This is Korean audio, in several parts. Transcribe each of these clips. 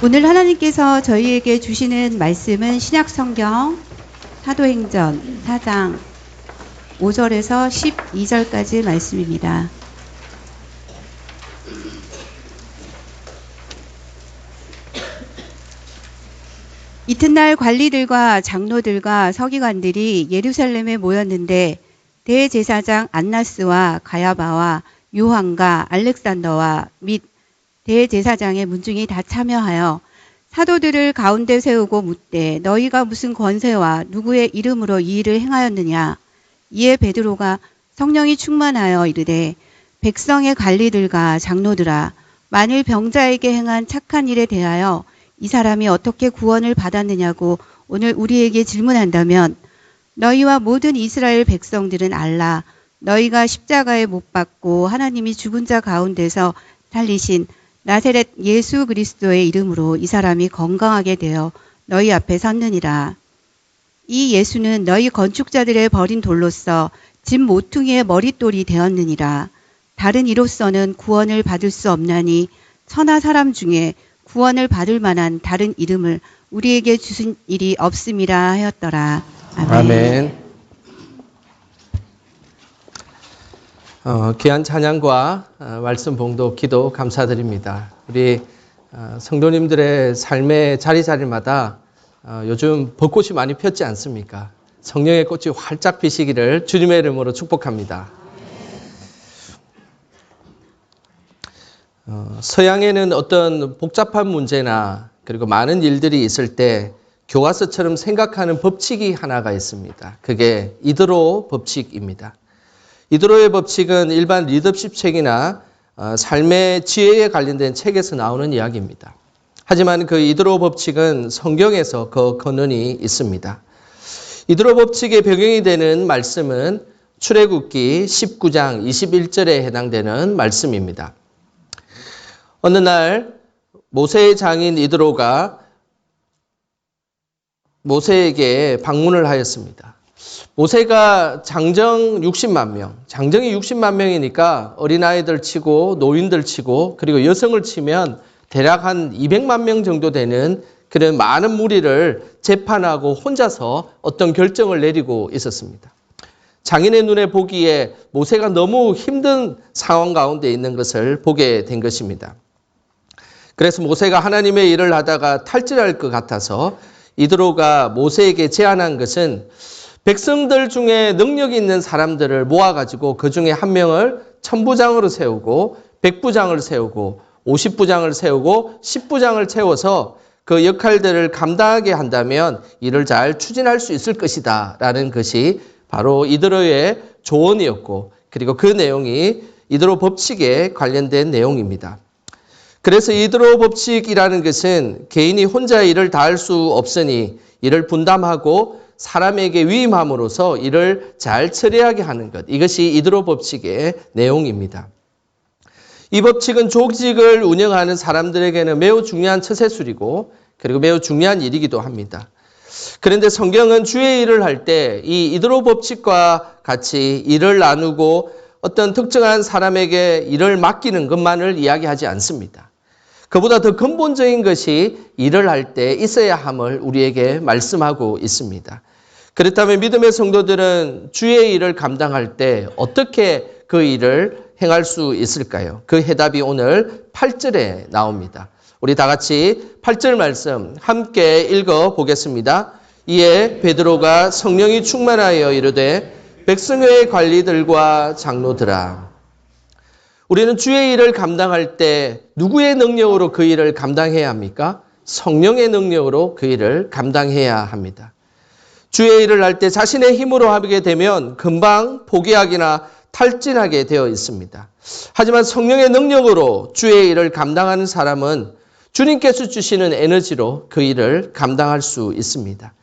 오늘 하나님께서 저희에게 주시는 말씀은 신약성경 사도행전 4장 5절에서 12절까지 말씀입니다. 이튿날 관리들과 장로들과 서기관들이 예루살렘에 모였는데 대제사장 안나스와 가야바와 요한과 알렉산더와 및 대제사장의 문중이 다 참여하여 사도들을 가운데 세우고 묻되 너희가 무슨 권세와 누구의 이름으로 이 일을 행하였느냐. 이에 베드로가 성령이 충만하여 이르되 백성의 관리들과 장로들아, 만일 병자에게 행한 착한 일에 대하여 이 사람이 어떻게 구원을 받았느냐고 오늘 우리에게 질문한다면 너희와 모든 이스라엘 백성들은 알라. 너희가 십자가에 못 박고 하나님이 죽은 자 가운데서 살리신 나사렛 예수 그리스도의 이름으로 이 사람이 건강하게 되어 너희 앞에 섰느니라. 이 예수는 너희 건축자들의 버린 돌로서 집 모퉁이의 머릿돌이 되었느니라. 다른 이로서는 구원을 받을 수 없나니 천하 사람 중에 구원을 받을 만한 다른 이름을 우리에게 주신 일이 없음이라 하였더라. 아멘. 아멘. 귀한 찬양과 말씀 봉독 기도 감사드립니다. 우리 성도님들의 삶의 자리자리마다 요즘 벚꽃이 많이 폈지 않습니까? 성령의 꽃이 활짝 피시기를 주님의 이름으로 축복합니다. 서양에는 어떤 복잡한 문제나 그리고 많은 일들이 있을 때 교과서처럼 생각하는 법칙이 하나가 있습니다. 그게 이드로 법칙입니다. 이드로의 법칙은 일반 리더십 책이나 삶의 지혜에 관련된 책에서 나오는 이야기입니다. 하지만 그 이드로 법칙은 성경에서 그 근원이 있습니다. 이드로 법칙의 배경이 되는 말씀은 출애굽기 19장 21절에 해당되는 말씀입니다. 어느 날 모세의 장인 이드로가 모세에게 방문을 하였습니다. 모세가 장정이 60만 명이니까 어린아이들 치고 노인들 치고 그리고 여성을 치면 대략 한 200만 명 정도 되는 그런 많은 무리를 재판하고 혼자서 어떤 결정을 내리고 있었습니다. 장인의 눈에 보기에 모세가 너무 힘든 상황 가운데 있는 것을 보게 된 것입니다. 그래서 모세가 하나님의 일을 하다가 탈진할 것 같아서 이드로가 모세에게 제안한 것은 백성들 중에 능력이 있는 사람들을 모아가지고 그 중에 한 명을 천부장으로 세우고 100부장을 세우고 50부장을 세우고 10부장을 채워서 그 역할들을 감당하게 한다면 일을 잘 추진할 수 있을 것이다 라는 것이 바로 이드로의 조언이었고 그리고 그 내용이 이드로 법칙에 관련된 내용입니다. 그래서 이드로 법칙이라는 것은 개인이 혼자 일을 다 할 수 없으니 일을 분담하고 사람에게 위임함으로써 일을 잘 처리하게 하는 것. 이것이 이드로 법칙의 내용입니다. 이 법칙은 조직을 운영하는 사람들에게는 매우 중요한 처세술이고 그리고 매우 중요한 일이기도 합니다. 그런데 성경은 주의 일을 할 때 이 이드로 법칙과 같이 일을 나누고 어떤 특정한 사람에게 일을 맡기는 것만을 이야기하지 않습니다. 그보다 더 근본적인 것이 일을 할 때 있어야 함을 우리에게 말씀하고 있습니다. 그렇다면 믿음의 성도들은 주의 일을 감당할 때 어떻게 그 일을 행할 수 있을까요? 그 해답이 오늘 8절에 나옵니다. 우리 다 같이 8절 말씀 함께 읽어보겠습니다. 이에 베드로가 성령이 충만하여 이르되 백성의 관리들과 장로들아. 우리는 주의 일을 감당할 때 누구의 능력으로 그 일을 감당해야 합니까? 성령의 능력으로 그 일을 감당해야 합니다. 주의 일을 할 때 자신의 힘으로 하게 되면 금방 포기하기나 탈진하게 되어 있습니다. 하지만 성령의 능력으로 주의 일을 감당하는 사람은 주님께서 주시는 에너지로 그 일을 감당할 수 있습니다.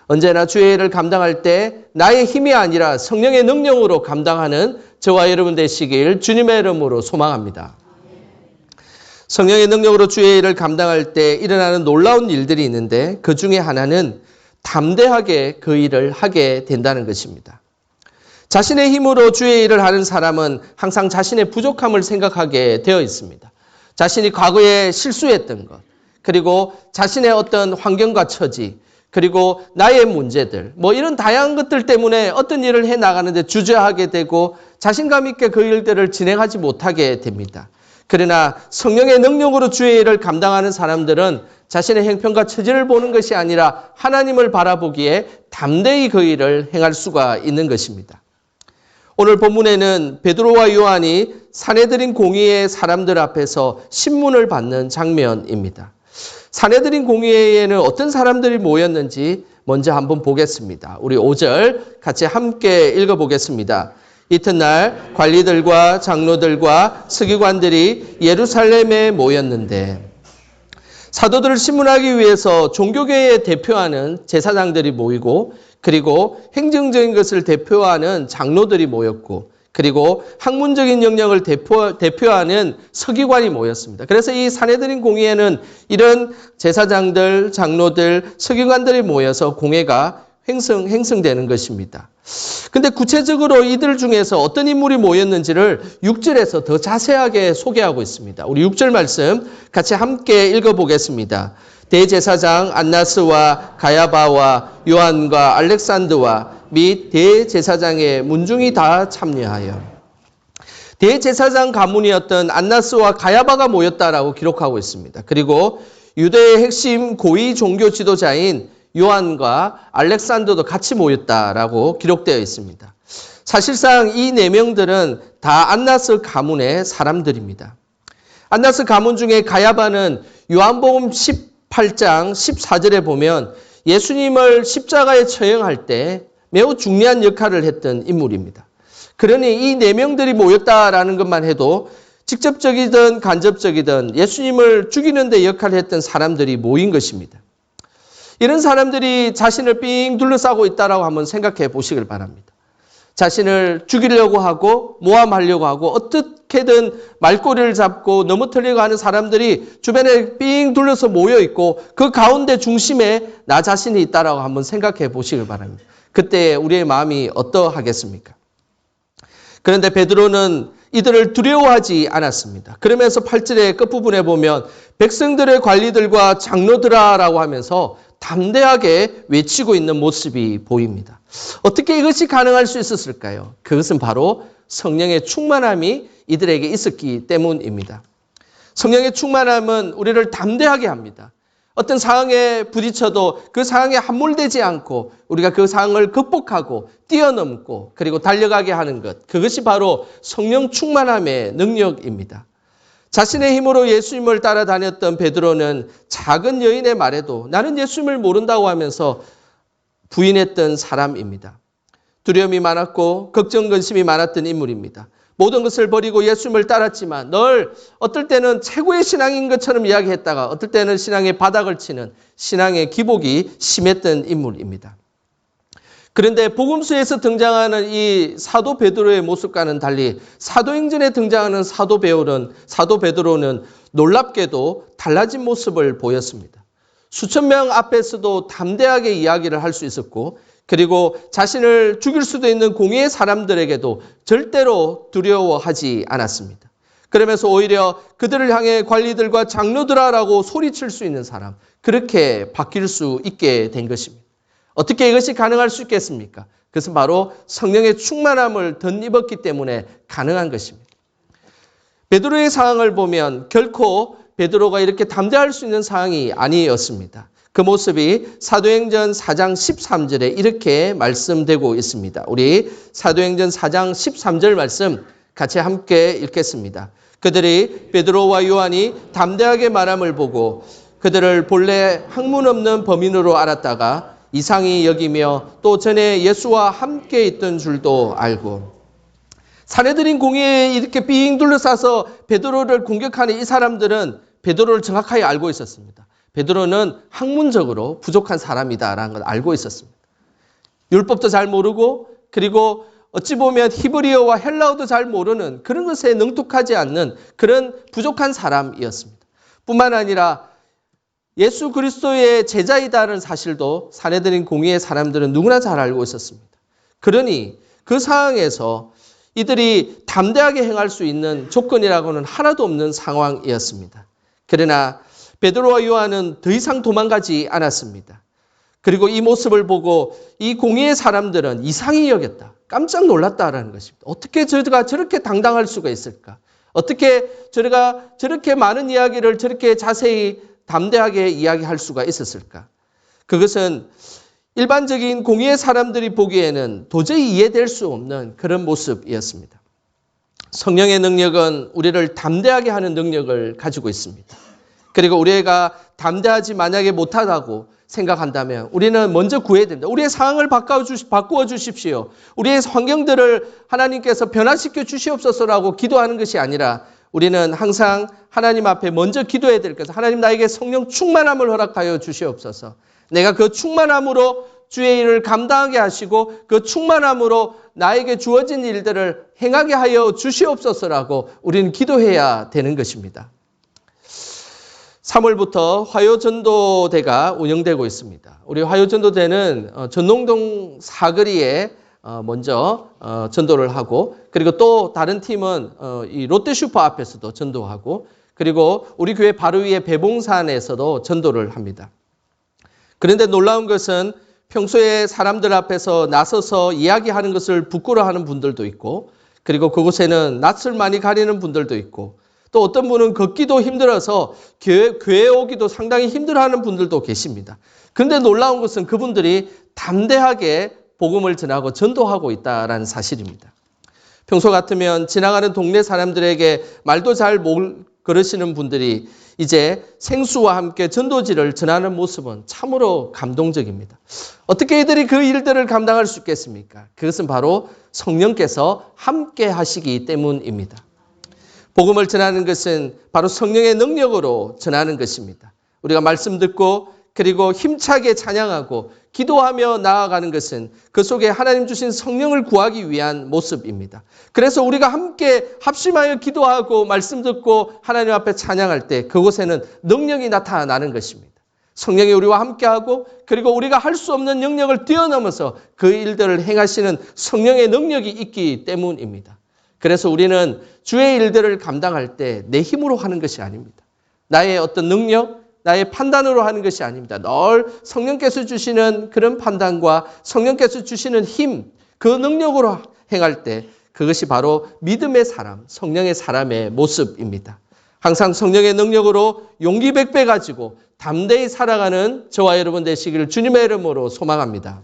언제나 주의 일을 감당할 때 나의 힘이 아니라 성령의 능력으로 감당하는 저와 여러분 되시길 주님의 이름으로 소망합니다. 성령의 능력으로 주의 일을 감당할 때 일어나는 놀라운 일들이 있는데 그 중에 하나는 담대하게 그 일을 하게 된다는 것입니다. 자신의 힘으로 주의 일을 하는 사람은 항상 자신의 부족함을 생각하게 되어 있습니다. 자신이 과거에 실수했던 것, 그리고 자신의 어떤 환경과 처지, 그리고 나의 문제들, 이런 다양한 것들 때문에 어떤 일을 해 나가는데 주저하게 되고 자신감 있게 그 일들을 진행하지 못하게 됩니다. 그러나 성령의 능력으로 주의 일을 감당하는 사람들은 자신의 형편과 처지를 보는 것이 아니라 하나님을 바라보기에 담대히 그 일을 행할 수가 있는 것입니다. 오늘 본문에는 베드로와 요한이 사내들인 공의의 사람들 앞에서 신문을 받는 장면입니다. 사내들인 공의회에는 어떤 사람들이 모였는지 먼저 한번 보겠습니다. 우리 5절 같이 함께 읽어보겠습니다. 이튿날 관리들과 장로들과 서기관들이 예루살렘에 모였는데 사도들을 신문하기 위해서 종교계에 대표하는 제사장들이 모이고 그리고 행정적인 것을 대표하는 장로들이 모였고 그리고 학문적인 영역을 대표하는 서기관이 모였습니다. 그래서 이 사내들인 공회에는 이런 제사장들, 장로들, 서기관들이 모여서 공회가 행성되는 것입니다. 근데 구체적으로 이들 중에서 어떤 인물이 모였는지를 6절에서 더 자세하게 소개하고 있습니다. 우리 6절 말씀 같이 함께 읽어보겠습니다. 대제사장 안나스와 가야바와 요한과 알렉산더와 및 대제사장의 문중이 다 참여하여 대제사장 가문이었던 안나스와 가야바가 모였다라고 기록하고 있습니다. 그리고 유대의 핵심 고위 종교 지도자인 요한과 알렉산더도 같이 모였다라고 기록되어 있습니다. 사실상 이 4명들은 다 안나스 가문의 사람들입니다. 안나스 가문 중에 가야바는 요한복음 18장 14절에 보면 예수님을 십자가에 처형할 때 매우 중요한 역할을 했던 인물입니다. 그러니 이 4명들이 모였다라는 것만 해도 직접적이든 간접적이든 예수님을 죽이는 데 역할을 했던 사람들이 모인 것입니다. 이런 사람들이 자신을 삥 둘러싸고 있다라고 한번 생각해 보시길 바랍니다. 자신을 죽이려고 하고 모함하려고 하고 어떻게든 말꼬리를 잡고 넘어뜨리려고 하는 사람들이 주변에 삥 둘러서 모여 있고 그 가운데 중심에 나 자신이 있다라고 한번 생각해 보시길 바랍니다. 그때 우리의 마음이 어떠하겠습니까? 그런데 베드로는 이들을 두려워하지 않았습니다. 그러면서 8절의 끝부분에 보면 백성들의 관리들과 장로들아라고 하면서 담대하게 외치고 있는 모습이 보입니다. 어떻게 이것이 가능할 수 있었을까요? 그것은 바로 성령의 충만함이 이들에게 있었기 때문입니다. 성령의 충만함은 우리를 담대하게 합니다. 어떤 상황에 부딪혀도 그 상황에 함몰되지 않고 우리가 그 상황을 극복하고 뛰어넘고 그리고 달려가게 하는 것, 그것이 바로 성령 충만함의 능력입니다. 자신의 힘으로 예수님을 따라다녔던 베드로는 작은 여인의 말에도 나는 예수님을 모른다고 하면서 부인했던 사람입니다. 두려움이 많았고 걱정, 근심이 많았던 인물입니다. 모든 것을 버리고 예수님을 따랐지만 늘 어떨 때는 최고의 신앙인 것처럼 이야기했다가 어떨 때는 신앙의 바닥을 치는 신앙의 기복이 심했던 인물입니다. 그런데 복음서에서 등장하는 이 사도 베드로의 모습과는 달리 사도행전에 등장하는 사도 베드로는 놀랍게도 달라진 모습을 보였습니다. 수천 명 앞에서도 담대하게 이야기를 할 수 있었고 그리고 자신을 죽일 수도 있는 공의의 사람들에게도 절대로 두려워하지 않았습니다. 그러면서 오히려 그들을 향해 관리들과 장로들아라고 소리칠 수 있는 사람, 그렇게 바뀔 수 있게 된 것입니다. 어떻게 이것이 가능할 수 있겠습니까? 그것은 바로 성령의 충만함을 덧입었기 때문에 가능한 것입니다. 베드로의 상황을 보면 결코 베드로가 이렇게 담대할 수 있는 상황이 아니었습니다. 그 모습이 사도행전 4장 13절에 이렇게 말씀되고 있습니다. 우리 사도행전 4장 13절 말씀 같이 함께 읽겠습니다. 그들이 베드로와 요한이 담대하게 말함을 보고 그들을 본래 학문 없는 범인으로 알았다가 이상히 여기며 또 전에 예수와 함께 있던 줄도 알고 사내들인 공회에 이렇게 삥 둘러싸서 베드로를 공격하는 이 사람들은 베드로를 정확하게 알고 있었습니다. 베드로는 학문적으로 부족한 사람이다라는 걸 알고 있었습니다. 율법도 잘 모르고 그리고 어찌 보면 히브리어와 헬라어도 잘 모르는 그런 것에 능통하지 않는 그런 부족한 사람이었습니다. 뿐만 아니라 예수 그리스도의 제자이다라는 사실도 사내들인 공의의 사람들은 누구나 잘 알고 있었습니다. 그러니 그 상황에서 이들이 담대하게 행할 수 있는 조건이라고는 하나도 없는 상황이었습니다. 그러나 베드로와 요한은 더 이상 도망가지 않았습니다. 그리고 이 모습을 보고 이 공의의 사람들은 이상히 여겼다. 깜짝 놀랐다라는 것입니다. 어떻게 저가 저렇게 당당할 수가 있을까? 어떻게 저가 저렇게 많은 이야기를 저렇게 자세히 담대하게 이야기할 수가 있었을까? 그것은 일반적인 공의의 사람들이 보기에는 도저히 이해될 수 없는 그런 모습이었습니다. 성령의 능력은 우리를 담대하게 하는 능력을 가지고 있습니다. 그리고 우리가 담대하지 만약에 못하다고 생각한다면 우리는 먼저 구해야 된다. 우리의 상황을 바꾸어 주십시오. 우리의 환경들을 하나님께서 변화시켜 주시옵소서라고 기도하는 것이 아니라 우리는 항상 하나님 앞에 먼저 기도해야 될 것은 하나님 나에게 성령 충만함을 허락하여 주시옵소서. 내가 그 충만함으로 주의 일을 감당하게 하시고 그 충만함으로 나에게 주어진 일들을 행하게 하여 주시옵소서라고 우리는 기도해야 되는 것입니다. 3월부터 화요전도대가 운영되고 있습니다. 우리 화요전도대는 전농동 사거리에 먼저 전도를 하고 그리고 또 다른 팀은 이 롯데슈퍼 앞에서도 전도하고 그리고 우리 교회 바로 위에 배봉산에서도 전도를 합니다. 그런데 놀라운 것은 평소에 사람들 앞에서 나서서 이야기하는 것을 부끄러워하는 분들도 있고 그리고 그곳에는 낯을 많이 가리는 분들도 있고 또 어떤 분은 걷기도 힘들어서 교회에 오기도 상당히 힘들어하는 분들도 계십니다. 그런데 놀라운 것은 그분들이 담대하게 복음을 전하고 전도하고 있다는 사실입니다. 평소 같으면 지나가는 동네 사람들에게 말도 잘 못 걸으시는 분들이 이제 생수와 함께 전도지를 전하는 모습은 참으로 감동적입니다. 어떻게 이들이 그 일들을 감당할 수 있겠습니까? 그것은 바로 성령께서 함께 하시기 때문입니다. 복음을 전하는 것은 바로 성령의 능력으로 전하는 것입니다. 우리가 말씀 듣고 그리고 힘차게 찬양하고 기도하며 나아가는 것은 그 속에 하나님 주신 성령을 구하기 위한 모습입니다. 그래서 우리가 함께 합심하여 기도하고 말씀 듣고 하나님 앞에 찬양할 때 그곳에는 능력이 나타나는 것입니다. 성령이 우리와 함께하고 그리고 우리가 할 수 없는 영역을 뛰어넘어서 그 일들을 행하시는 성령의 능력이 있기 때문입니다. 그래서 우리는 주의 일들을 감당할 때 내 힘으로 하는 것이 아닙니다. 나의 어떤 능력, 나의 판단으로 하는 것이 아닙니다. 늘 성령께서 주시는 그런 판단과 성령께서 주시는 힘, 그 능력으로 행할 때 그것이 바로 믿음의 사람, 성령의 사람의 모습입니다. 항상 성령의 능력으로 용기 백배 가지고 담대히 살아가는 저와 여러분 되시기를 주님의 이름으로 소망합니다.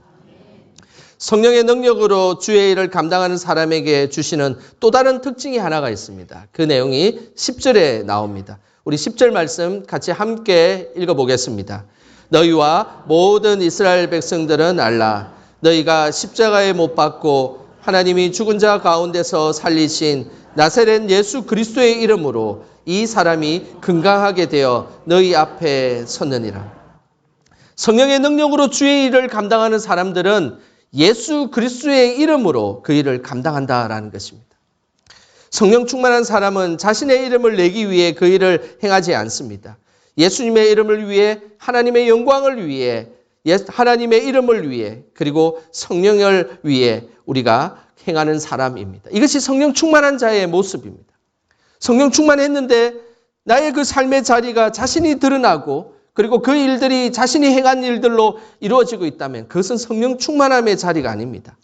성령의 능력으로 주의 일을 감당하는 사람에게 주시는 또 다른 특징이 하나가 있습니다. 그 내용이 10절에 나옵니다. 우리 10절 말씀 같이 함께 읽어보겠습니다. 너희와 모든 이스라엘 백성들은 알라. 너희가 십자가에 못 박고 하나님이 죽은 자 가운데서 살리신 나사렛 예수 그리스도의 이름으로 이 사람이 건강하게 되어 너희 앞에 섰느니라. 성령의 능력으로 주의 일을 감당하는 사람들은 예수 그리스도의 이름으로 그 일을 감당한다라는 것입니다. 성령 충만한 사람은 자신의 이름을 내기 위해 그 일을 행하지 않습니다. 예수님의 이름을 위해, 하나님의 영광을 위해, 하나님의 이름을 위해, 그리고 성령을 위해 우리가 행하는 사람입니다. 이것이 성령 충만한 자의 모습입니다. 성령 충만했는데 나의 그 삶의 자리가 자신이 드러나고 그리고 그 일들이 자신이 행한 일들로 이루어지고 있다면 그것은 성령 충만함의 자리가 아닙니다.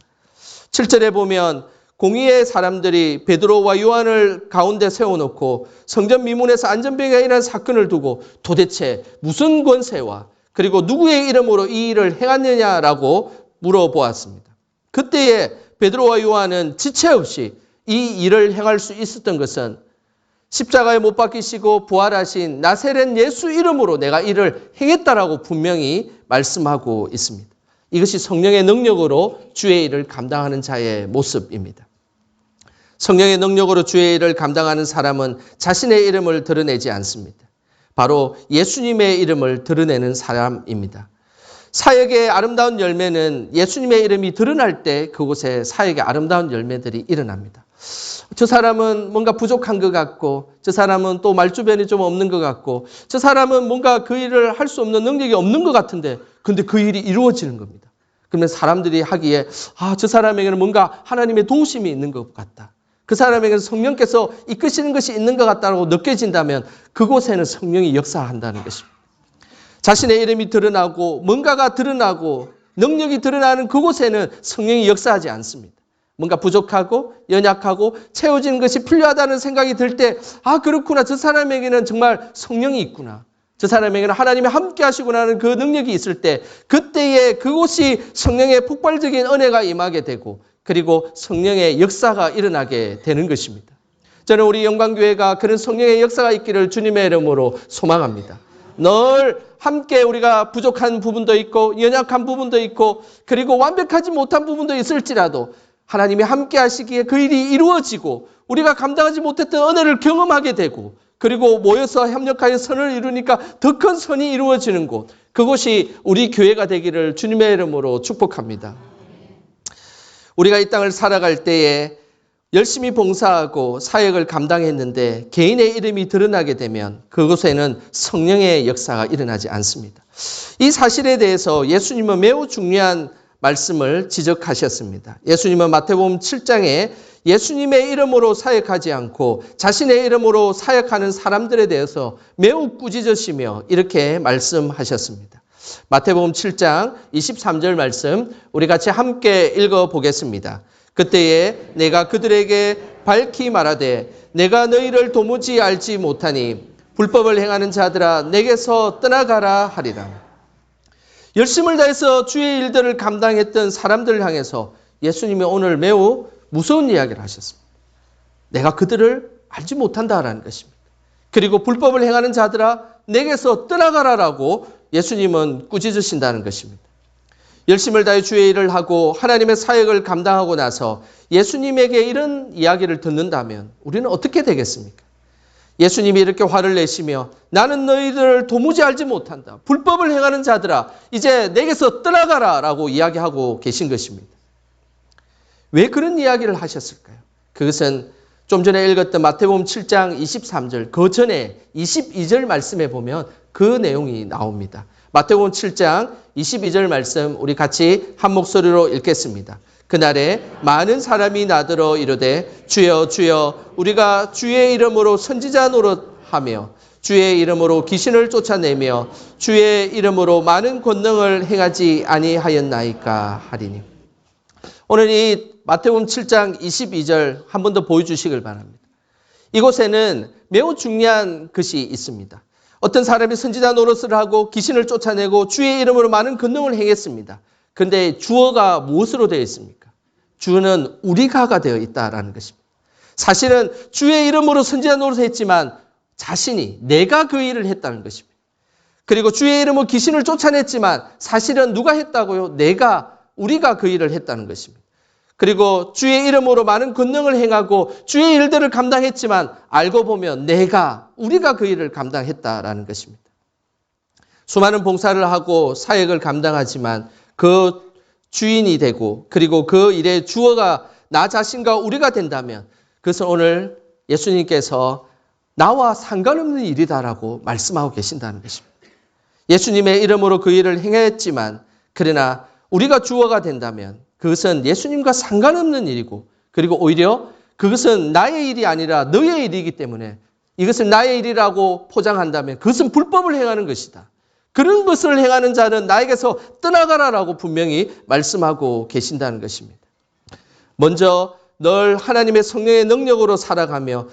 7절에 보면 공의의 사람들이 베드로와 요한을 가운데 세워놓고 성전 미문에서 안전병에 일어난 사건을 두고 도대체 무슨 권세와 그리고 누구의 이름으로 이 일을 행하느냐라고 물어보았습니다. 그때에 베드로와 요한은 지체 없이 이 일을 행할 수 있었던 것은 십자가에 못 박히시고 부활하신 나사렛 예수 이름으로 내가 이를 행했다라고 분명히 말씀하고 있습니다. 이것이 성령의 능력으로 주의 일을 감당하는 자의 모습입니다. 성령의 능력으로 주의 일을 감당하는 사람은 자신의 이름을 드러내지 않습니다. 바로 예수님의 이름을 드러내는 사람입니다. 사역의 아름다운 열매는 예수님의 이름이 드러날 때 그곳에 사역의 아름다운 열매들이 일어납니다. 저 사람은 뭔가 부족한 것 같고 저 사람은 또 말주변이 좀 없는 것 같고 저 사람은 뭔가 그 일을 할 수 없는 능력이 없는 것 같은데 근데 그 일이 이루어지는 겁니다. 그러면 사람들이 하기에 저 사람에게는 뭔가 하나님의 도우심이 있는 것 같다. 그 사람에게는 성령께서 이끄시는 것이 있는 것 같다고 느껴진다면 그곳에는 성령이 역사한다는 것입니다. 자신의 이름이 드러나고 뭔가가 드러나고 능력이 드러나는 그곳에는 성령이 역사하지 않습니다. 뭔가 부족하고 연약하고 채워지는 것이 필요하다는 생각이 들 때 그렇구나. 저 사람에게는 정말 성령이 있구나. 저 사람에게는 하나님이 함께 하시구나 하는 그 능력이 있을 때 그때에 그곳이 성령의 폭발적인 은혜가 임하게 되고 그리고 성령의 역사가 일어나게 되는 것입니다. 저는 우리 영광교회가 그런 성령의 역사가 있기를 주님의 이름으로 소망합니다. 늘 함께 우리가 부족한 부분도 있고 연약한 부분도 있고 그리고 완벽하지 못한 부분도 있을지라도 하나님이 함께 하시기에 그 일이 이루어지고 우리가 감당하지 못했던 은혜를 경험하게 되고 그리고 모여서 협력하여 선을 이루니까 더 큰 선이 이루어지는 곳, 그곳이 우리 교회가 되기를 주님의 이름으로 축복합니다. 우리가 이 땅을 살아갈 때에 열심히 봉사하고 사역을 감당했는데 개인의 이름이 드러나게 되면 그곳에는 성령의 역사가 일어나지 않습니다. 이 사실에 대해서 예수님은 매우 중요한 말씀을 지적하셨습니다. 예수님은 마태복음 7장에 예수님의 이름으로 사역하지 않고 자신의 이름으로 사역하는 사람들에 대해서 매우 꾸짖으시며 이렇게 말씀하셨습니다. 마태복음 7장 23절 말씀 우리 같이 함께 읽어보겠습니다. 그때에 내가 그들에게 밝히 말하되 내가 너희를 도무지 알지 못하니 불법을 행하는 자들아 내게서 떠나가라 하리라. 열심을 다해서 주의 일들을 감당했던 사람들을 향해서 예수님이 오늘 매우 무서운 이야기를 하셨습니다. 내가 그들을 알지 못한다라는 것입니다. 그리고 불법을 행하는 자들아 내게서 떠나가라라고 예수님은 꾸짖으신다는 것입니다. 열심을 다해 주의 일을 하고 하나님의 사역을 감당하고 나서 예수님에게 이런 이야기를 듣는다면 우리는 어떻게 되겠습니까? 예수님이 이렇게 화를 내시며 나는 너희들을 도무지 알지 못한다. 불법을 행하는 자들아 이제 내게서 떠나가라 라고 이야기하고 계신 것입니다. 왜 그런 이야기를 하셨을까요? 그것은 좀 전에 읽었던 마태복음 7장 23절 그 전에 22절 말씀에 보면 그 내용이 나옵니다. 마태복음 7장 22절 말씀 우리 같이 한 목소리로 읽겠습니다. 그날에 많은 사람이 나더러 이르되 주여 주여 우리가 주의 이름으로 선지자 노릇하며 주의 이름으로 귀신을 쫓아내며 주의 이름으로 많은 권능을 행하지 아니하였나이까 하리니. 오늘 이 마태복음 7장 22절 한 번 더 보여주시길 바랍니다. 이곳에는 매우 중요한 것이 있습니다. 어떤 사람이 선지자 노릇을 하고 귀신을 쫓아내고 주의 이름으로 많은 권능을 행했습니다. 그런데 주어가 무엇으로 되어 있습니까? 주는 우리가가 되어 있다라는 것입니다. 사실은 주의 이름으로 선지자 노릇을 했지만 자신이 내가 그 일을 했다는 것입니다. 그리고 주의 이름으로 귀신을 쫓아냈지만 사실은 누가 했다고요? 우리가 그 일을 했다는 것입니다. 그리고 주의 이름으로 많은 권능을 행하고 주의 일들을 감당했지만 알고 보면 우리가 그 일을 감당했다라는 것입니다. 수많은 봉사를 하고 사역을 감당하지만 그 주인이 되고 그리고 그 일의 주어가 나 자신과 우리가 된다면 그것은 오늘 예수님께서 나와 상관없는 일이다라고 말씀하고 계신다는 것입니다. 예수님의 이름으로 그 일을 행했지만 그러나 우리가 주어가 된다면 그것은 예수님과 상관없는 일이고 그리고 오히려 그것은 나의 일이 아니라 너의 일이기 때문에 이것을 나의 일이라고 포장한다면 그것은 불법을 행하는 것이다. 그런 것을 행하는 자는 나에게서 떠나가라라고 분명히 말씀하고 계신다는 것입니다. 먼저 늘 하나님의 성령의 능력으로 살아가며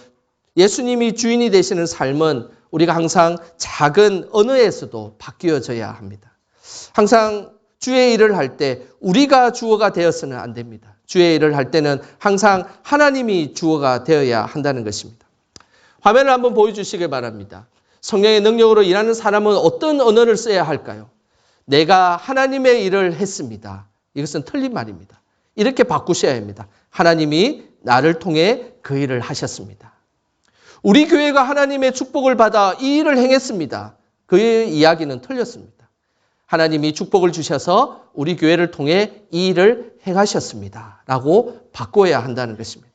예수님이 주인이 되시는 삶은 우리가 항상 작은 언어에서도 바뀌어져야 합니다. 항상 주의 일을 할 때 우리가 주어가 되어서는 안 됩니다. 주의 일을 할 때는 항상 하나님이 주어가 되어야 한다는 것입니다. 화면을 한번 보여주시길 바랍니다. 성령의 능력으로 일하는 사람은 어떤 언어를 써야 할까요? 내가 하나님의 일을 했습니다. 이것은 틀린 말입니다. 이렇게 바꾸셔야 합니다. 하나님이 나를 통해 그 일을 하셨습니다. 우리 교회가 하나님의 축복을 받아 이 일을 행했습니다. 그 이야기는 틀렸습니다. 하나님이 축복을 주셔서 우리 교회를 통해 이 일을 행하셨습니다. 라고 바꿔야 한다는 것입니다.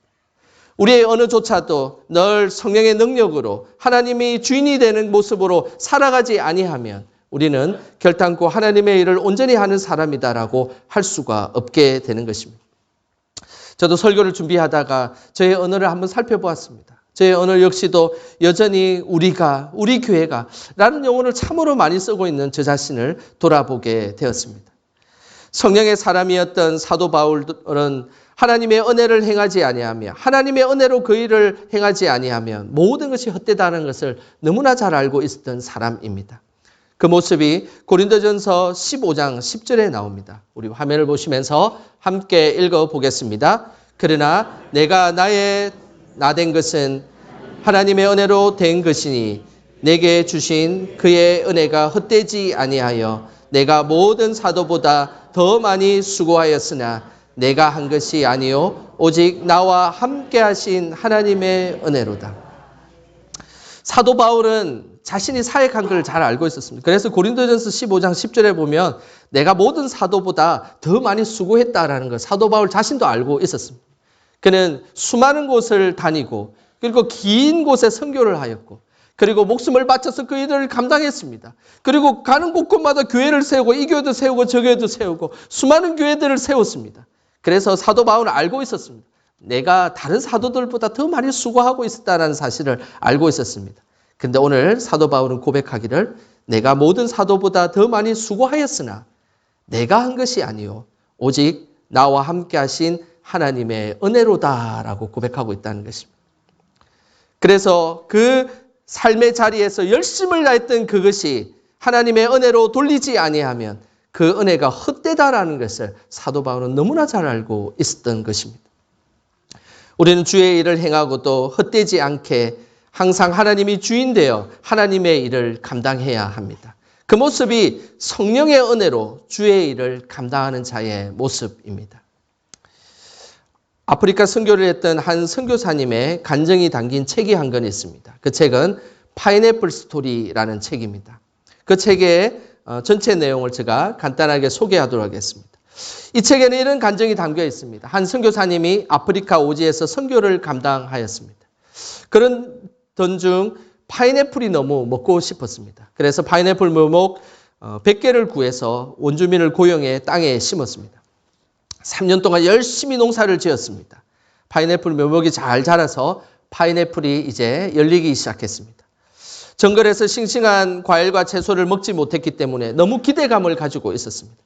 우리의 언어조차도 늘 성령의 능력으로 하나님이 주인이 되는 모습으로 살아가지 아니하면 우리는 결단코 하나님의 일을 온전히 하는 사람이다라고 할 수가 없게 되는 것입니다. 저도 설교를 준비하다가 저의 언어를 한번 살펴보았습니다. 저의 언어 역시도 여전히 우리 교회가 라는 용어를 참으로 많이 쓰고 있는 저 자신을 돌아보게 되었습니다. 성령의 사람이었던 사도 바울은 하나님의 은혜를 행하지 아니하며 하나님의 은혜로 그 일을 행하지 아니하면 모든 것이 헛되다는 것을 너무나 잘 알고 있었던 사람입니다. 그 모습이 고린도전서 15장 10절에 나옵니다. 우리 화면을 보시면서 함께 읽어보겠습니다. 그러나 내가 나 된 것은 하나님의 은혜로 된 것이니 내게 주신 그의 은혜가 헛되지 아니하여 내가 모든 사도보다 더 많이 수고하였으나 내가 한 것이 아니요 오직 나와 함께 하신 하나님의 은혜로다. 사도 바울은 자신이 사역한 걸 잘 알고 있었습니다. 그래서 고린도전서 15장 10절에 보면 내가 모든 사도보다 더 많이 수고했다라는 걸 사도 바울 자신도 알고 있었습니다. 그는 수많은 곳을 다니고 그리고 긴 곳에 선교를 하였고 그리고 목숨을 바쳐서 그 일을 감당했습니다. 그리고 가는 곳곳마다 교회를 세우고 이 교회도 세우고 저 교회도 세우고 수많은 교회들을 세웠습니다. 그래서 사도 바울은 알고 있었습니다. 내가 다른 사도들보다 더 많이 수고하고 있었다는 사실을 알고 있었습니다. 근데 오늘 사도 바울은 고백하기를 내가 모든 사도보다 더 많이 수고하였으나 내가 한 것이 아니요 오직 나와 함께 하신 하나님의 은혜로다라고 고백하고 있다는 것입니다. 그래서 그 삶의 자리에서 열심을 다했던 그것이 하나님의 은혜로 돌리지 아니하면 그 은혜가 헛되다라는 것을 사도 바울은 너무나 잘 알고 있었던 것입니다. 우리는 주의 일을 행하고 또 헛되지 않게 항상 하나님이 주인 되어 하나님의 일을 감당해야 합니다. 그 모습이 성령의 은혜로 주의 일을 감당하는 자의 모습입니다. 아프리카 선교를 했던 한 선교사님의 간증이 담긴 책이 한 권 있습니다. 그 책은 파인애플 스토리라는 책입니다. 그 책의 전체 내용을 제가 간단하게 소개하도록 하겠습니다. 이 책에는 이런 간증이 담겨 있습니다. 한 선교사님이 아프리카 오지에서 선교를 감당하였습니다. 그런 중 파인애플이 너무 먹고 싶었습니다. 그래서 파인애플 묘목 100개를 구해서 원주민을 고용해 땅에 심었습니다. 3년 동안 열심히 농사를 지었습니다. 파인애플 묘목이 잘 자라서 파인애플이 이제 열리기 시작했습니다. 정글에서 싱싱한 과일과 채소를 먹지 못했기 때문에 너무 기대감을 가지고 있었습니다.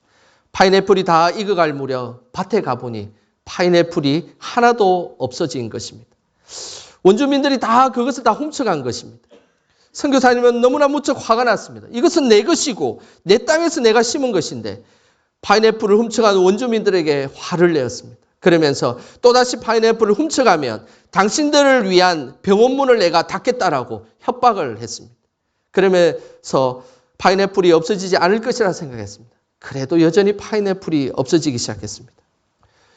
파인애플이 다 익어갈 무렵 밭에 가보니 파인애플이 하나도 없어진 것입니다. 원주민들이 다 그것을 다 훔쳐간 것입니다. 선교사님은 너무나 무척 화가 났습니다. 이것은 내 것이고 내 땅에서 내가 심은 것인데 파인애플을 훔쳐간 원주민들에게 화를 내었습니다. 그러면서 또다시 파인애플을 훔쳐가면 당신들을 위한 병원문을 내가 닫겠다라고 협박을 했습니다. 그러면서 파인애플이 없어지지 않을 것이라 생각했습니다. 그래도 여전히 파인애플이 없어지기 시작했습니다.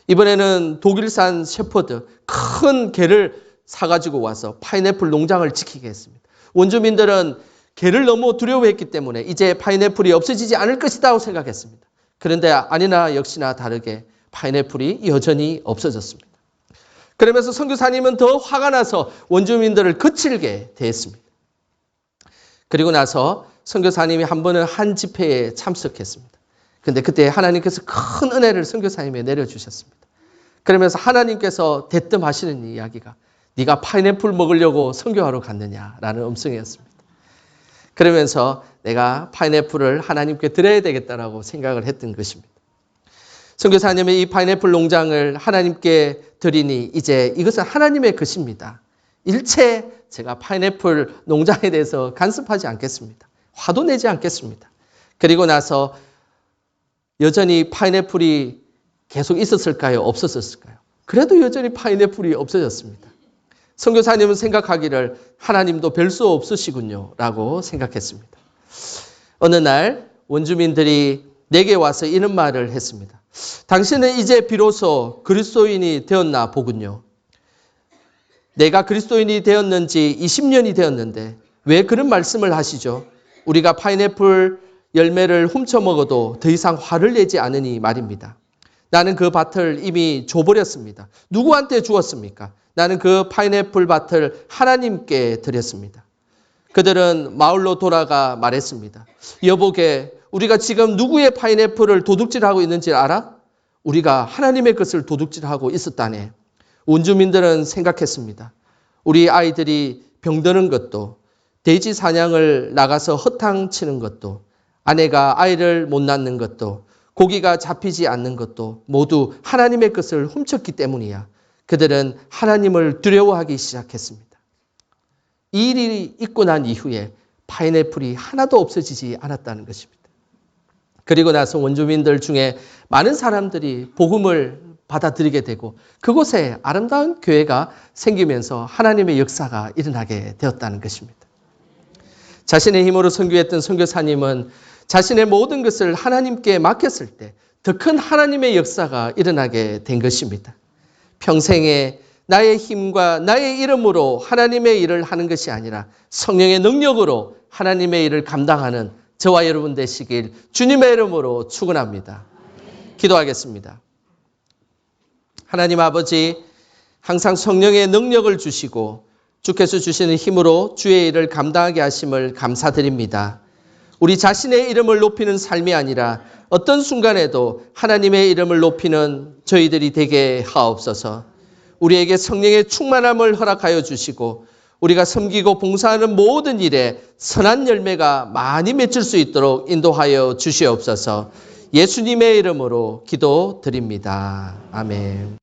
이번에는 독일산 셰퍼드 큰 개를 사가지고 와서 파인애플 농장을 지키게 했습니다. 원주민들은 개를 너무 두려워했기 때문에 이제 파인애플이 없어지지 않을 것이라고 생각했습니다. 그런데 아니나 역시나 다르게 파인애플이 여전히 없어졌습니다. 그러면서 선교사님은 더 화가 나서 원주민들을 거칠게 대했습니다. 그리고 나서 선교사님이 한 번은 한 집회에 참석했습니다. 근데 그때 하나님께서 큰 은혜를 선교사님에 내려주셨습니다. 그러면서 하나님께서 대뜸하시는 이야기가 네가 파인애플 먹으려고 선교하러 갔느냐라는 음성이었습니다. 그러면서 내가 파인애플을 하나님께 드려야 되겠다라고 생각을 했던 것입니다. 선교사님의 이 파인애플 농장을 하나님께 드리니 이제 이것은 하나님의 것입니다. 일체 제가 파인애플 농장에 대해서 간섭하지 않겠습니다. 화도 내지 않겠습니다. 그리고 나서 여전히 파인애플이 계속 있었을까요? 없었을까요? 그래도 여전히 파인애플이 없어졌습니다. 선교사님은 생각하기를 하나님도 별 수 없으시군요 라고 생각했습니다. 어느 날 원주민들이 내게 와서 이런 말을 했습니다. 당신은 이제 비로소 그리스도인이 되었나 보군요. 내가 그리스도인이 되었는지 20년이 되었는데 왜 그런 말씀을 하시죠? 우리가 파인애플 열매를 훔쳐 먹어도 더 이상 화를 내지 않으니 말입니다. 나는 그 밭을 이미 줘버렸습니다. 누구한테 주었습니까? 나는 그 파인애플 밭을 하나님께 드렸습니다. 그들은 마을로 돌아가 말했습니다. 여보게, 우리가 지금 누구의 파인애플을 도둑질하고 있는지 알아? 우리가 하나님의 것을 도둑질하고 있었다네. 원주민들은 생각했습니다. 우리 아이들이 병드는 것도, 돼지 사냥을 나가서 허탕 치는 것도, 아내가 아이를 못 낳는 것도, 고기가 잡히지 않는 것도 모두 하나님의 것을 훔쳤기 때문이야. 그들은 하나님을 두려워하기 시작했습니다. 이 일이 있고 난 이후에 파인애플이 하나도 없어지지 않았다는 것입니다. 그리고 나서 원주민들 중에 많은 사람들이 복음을 받아들이게 되고 그곳에 아름다운 교회가 생기면서 하나님의 역사가 일어나게 되었다는 것입니다. 자신의 힘으로 선교했던 선교사님은 자신의 모든 것을 하나님께 맡겼을 때 더 큰 하나님의 역사가 일어나게 된 것입니다. 평생에 나의 힘과 나의 이름으로 하나님의 일을 하는 것이 아니라 성령의 능력으로 하나님의 일을 감당하는 저와 여러분 되시길 주님의 이름으로 축원합니다. 기도하겠습니다. 하나님 아버지, 항상 성령의 능력을 주시고 주께서 주시는 힘으로 주의 일을 감당하게 하심을 감사드립니다. 우리 자신의 이름을 높이는 삶이 아니라 어떤 순간에도 하나님의 이름을 높이는 저희들이 되게 하옵소서. 우리에게 성령의 충만함을 허락하여 주시고 우리가 섬기고 봉사하는 모든 일에 선한 열매가 많이 맺힐 수 있도록 인도하여 주시옵소서. 예수님의 이름으로 기도드립니다. 아멘.